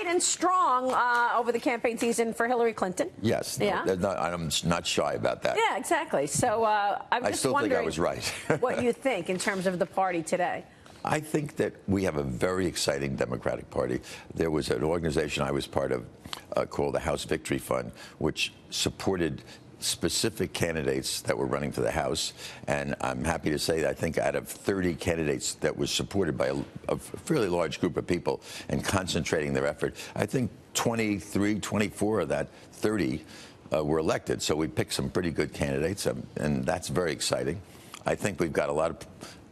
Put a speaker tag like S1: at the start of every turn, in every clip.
S1: tight and strong over the campaign season for Hillary Clinton.
S2: Yes. Yeah. I'm not shy about that.
S1: Yeah, exactly. So I'm just
S2: still think I was right.
S1: what you think in terms of the party today.
S2: I think that we have a very exciting Democratic Party. There was an organization I was part of called the House Victory Fund, which supported specific candidates that were running for the House. And I'm happy to say that I think out of 30 candidates that was supported by a fairly large group of people and concentrating their effort, I think 23, 24 of that 30 were elected. So we picked some pretty good candidates, and that's very exciting. I think we've got a lot of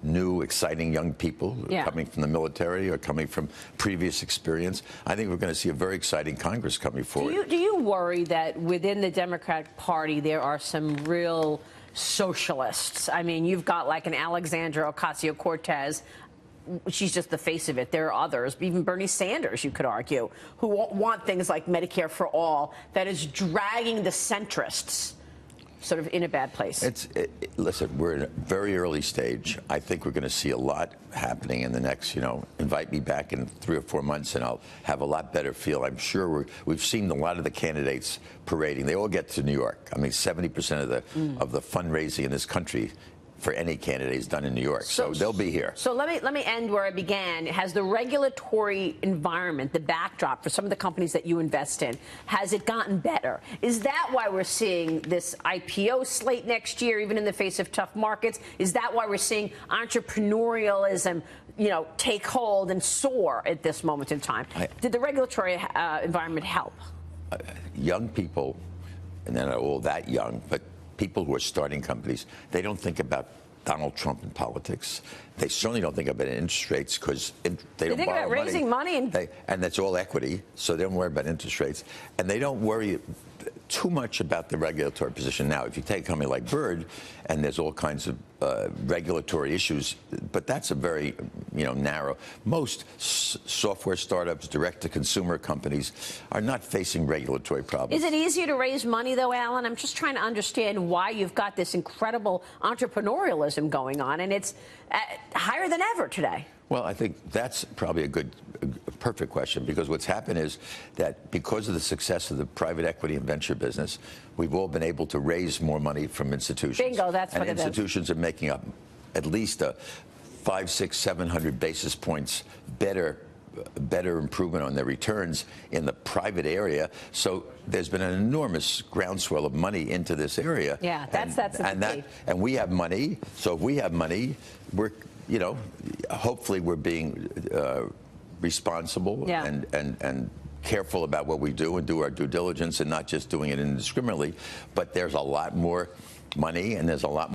S2: new, exciting young people coming from the military or coming from previous experience. I think we're going to see a very exciting Congress coming forward.
S1: Do you worry that within the Democratic Party there are some real socialists? I mean, you've got like an Alexandria Ocasio-Cortez. She's just the face of it. There are others, even Bernie Sanders, you could argue, who want things like Medicare for all, that is dragging the centrists sort of in a bad place.
S2: Listen, we're in a very early stage. I think we're going to see a lot happening in the next, invite me back in 3 or 4 months and I'll have a lot better feel. I'm sure we've seen a lot of the candidates parading. They all get to New York. I mean, 70% of the fundraising in this country for any candidate is done in New York, so they'll be here.
S1: So let me end where I began. Has the regulatory environment, the backdrop for some of the companies that you invest in, has it gotten better? Is that why we're seeing this IPO slate next year, even in the face of tough markets? Is that why we're seeing entrepreneurialism, take hold and soar at this moment in time? Did the regulatory environment help?
S2: Young people, and they're not all that young, but people who are starting companies, they don't think about Donald Trump in politics. They certainly don't think about interest rates because they don't
S1: think
S2: borrow
S1: about raising money
S2: and that's all equity, so they don't worry about interest rates, and they don't worry too much about the regulatory position. Now, if you take a company like Bird, and there's all kinds of regulatory issues, but that's a very narrow. Most software startups, direct-to-consumer companies are not facing regulatory problems.
S1: Is it easier to raise money, though, Alan? I'm just trying to understand why you've got this incredible entrepreneurialism going on, and it's higher than ever today.
S2: Well, I think that's probably a perfect question, because what's happened is that because of the success of the private equity and venture business, we've all been able to raise more money from institutions.
S1: Bingo, that's what it is.
S2: And institutions are making up at least a 500, 600, 700 basis points better improvement on their returns in the private area. So there's been an enormous groundswell of money into this area.
S1: Yeah, that's the key.
S2: And we have money. So if we have money, we're hopefully we're being responsible and careful about what we do and do our due diligence and not just doing it indiscriminately. But there's a lot more money and there's a lot more